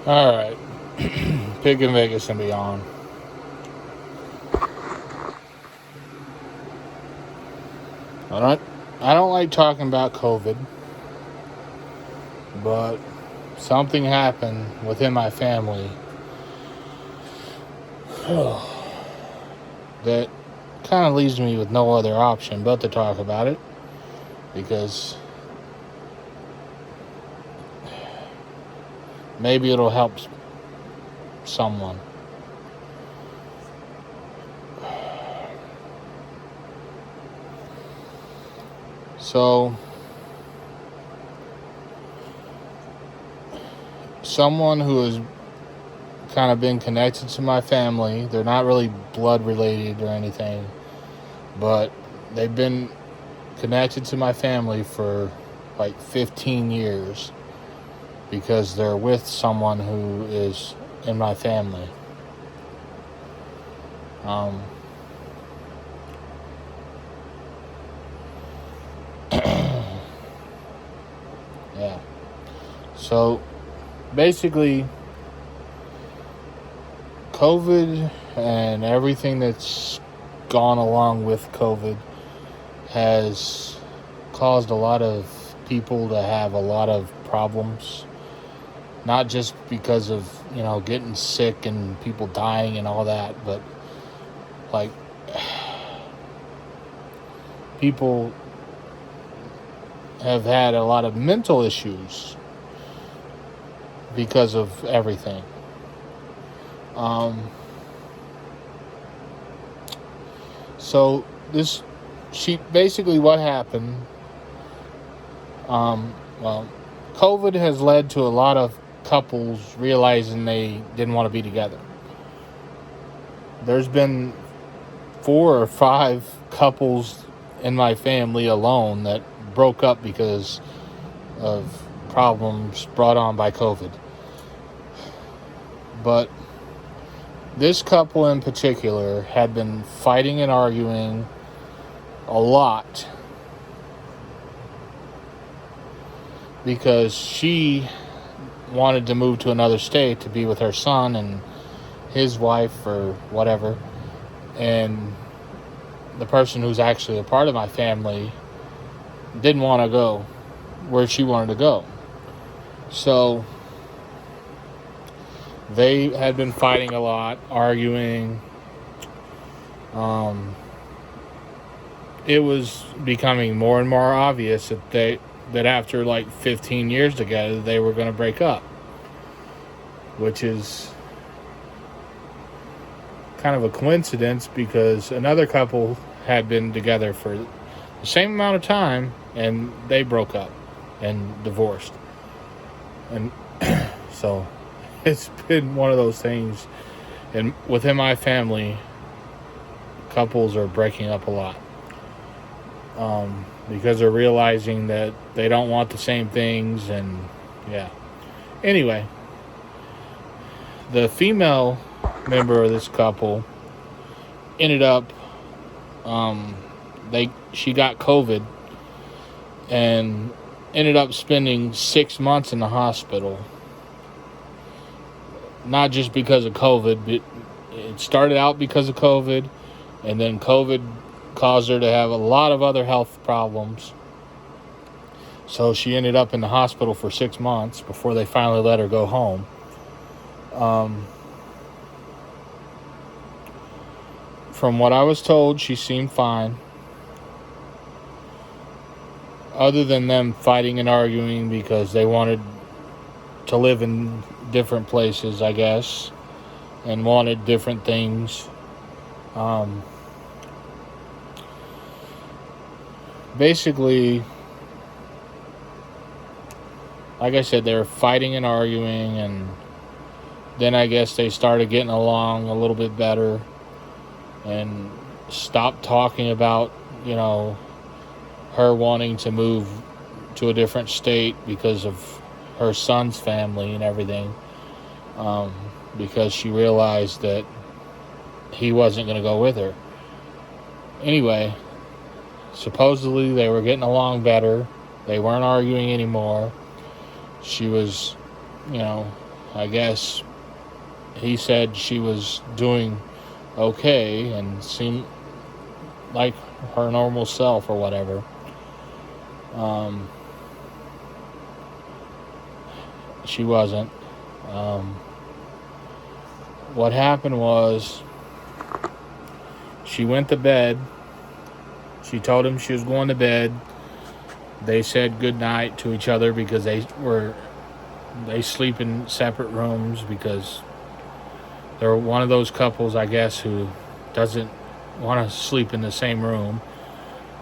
All right, Pig in Vegas and beyond. I don't. I don't like talking about COVID, but something happened within my family that kind of leaves me with no other option but to talk about it because maybe it'll help someone. So, someone who has kind of been connected to my family, they're not really blood related or anything, but they've been connected to my family for like 15 years because they're with someone who is in my family. Um, yeah. So basically, COVID and everything that's gone along with COVID has caused a lot of people to have a lot of problems. Not just because of, getting sick and people dying and all that, but like people have had a lot of mental issues because of everything. So basically what happened, well, COVID has led to a lot of couples realizing they didn't want to be together. There's been 4 or 5 couples in my family alone that broke up because of problems brought on by COVID. But this couple in particular had been fighting and arguing a lot because she wanted to move to another state to be with her son and his wife or whatever, and the person who's actually a part of my family didn't want to go where she wanted to go. So they had been fighting a lot, arguing. It was becoming more and more obvious that after like 15 years together, they were going to break up, which is kind of a coincidence because another couple had been together for the same amount of time and they broke up and divorced. And so it's been one of those things. And within my family, couples are breaking up a lot. Because they're realizing that they don't want the same things, and yeah. Anyway, the female member of this couple ended up, she got COVID and ended up spending 6 months in the hospital. Not just because of COVID, but it started out because of COVID, and then COVID caused her to have a lot of other health problems. So she ended up in the hospital for 6 months before they finally let her go home. From what I was told, she seemed fine. Other than them fighting and arguing because they wanted to live in different places, I guess, and wanted different things. Basically, like I said, they were fighting and arguing, and then I guess they started getting along a little bit better and stopped talking about, her wanting to move to a different state because of her son's family and everything, because she realized that he wasn't going to go with her. Anyway, supposedly they were getting along better. They weren't arguing anymore. She was, I guess he said she was doing okay and seemed like her normal self or whatever. She wasn't. What happened was she went to bed. She told him she was going to bed. They said good night to each other because they sleep in separate rooms because they're one of those couples, I guess, who doesn't want to sleep in the same room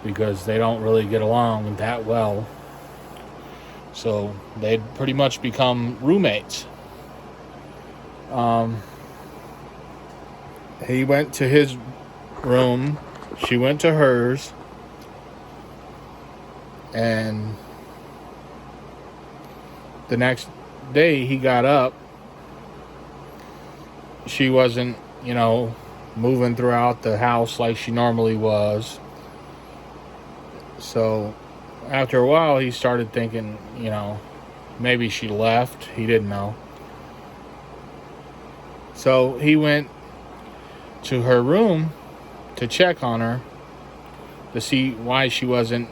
because they don't really get along that well. So they'd pretty much become roommates. He went to his room. She went to hers. And the next day he got up. She wasn't, moving throughout the house like she normally was. So after a while, he started thinking, maybe she left. He didn't know. So he went to her room to check on her to see why she wasn't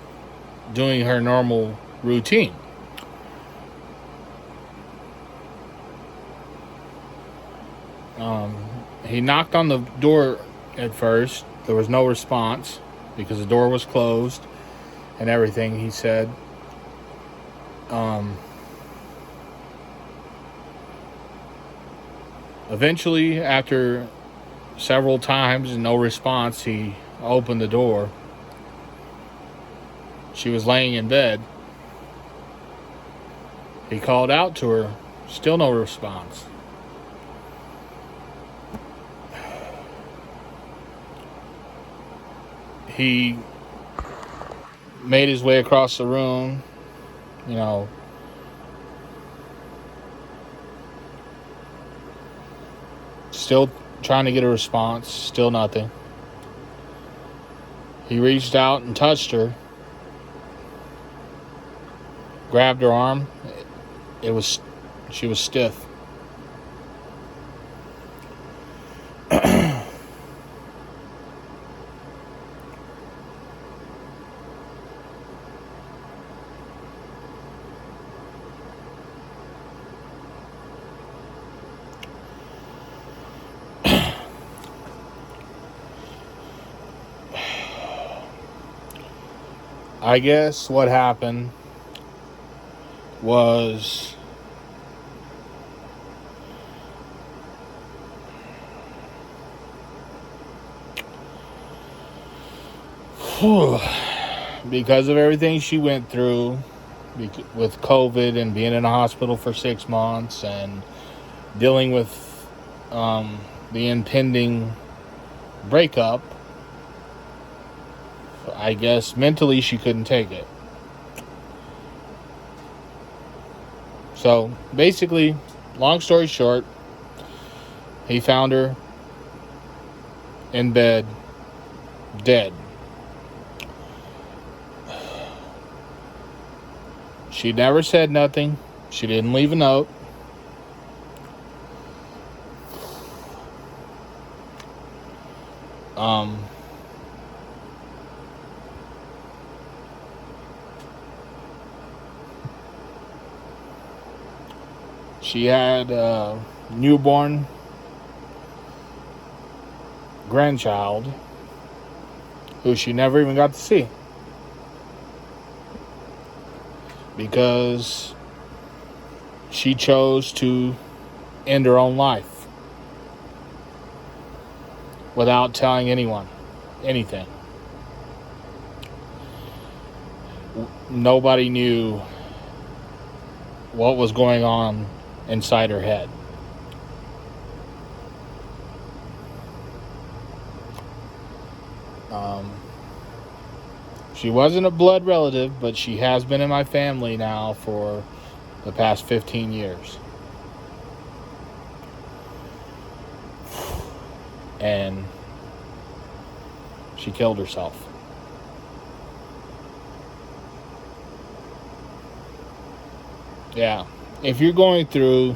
doing her normal routine. He knocked on the door at first. There was no response because the door was closed and everything, he said. Eventually, after several times and no response, he opened the door. She was laying in bed. He called out to her. Still no response. He made his way across the room, still trying to get a response, still nothing. He reached out and touched her, grabbed her arm. She was stiff. I guess what happened was because of everything she went through with COVID and being in a hospital for 6 months and dealing with the impending breakup, I guess mentally she couldn't take it. So basically, long story short, he found her in bed, dead. She never said nothing. She didn't leave a note. She had a newborn grandchild who she never even got to see because she chose to end her own life without telling anyone anything. Nobody knew what was going on inside her head. She wasn't a blood relative, but she has been in my family now for the past 15 years. And she killed herself. Yeah. If you're going through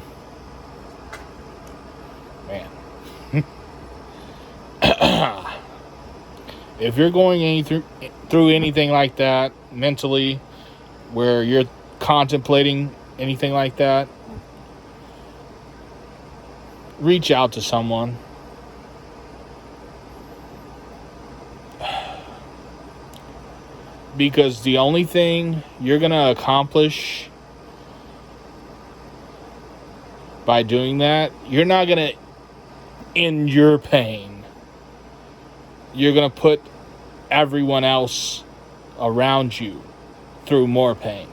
if you're going through anything like that mentally, where you're contemplating anything like that, reach out to someone. Because the only thing you're going to accomplish by doing that, you're not going to end your pain. You're going to put everyone else around you through more pain.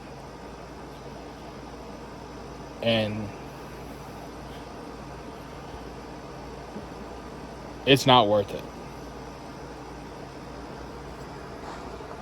And it's not worth it.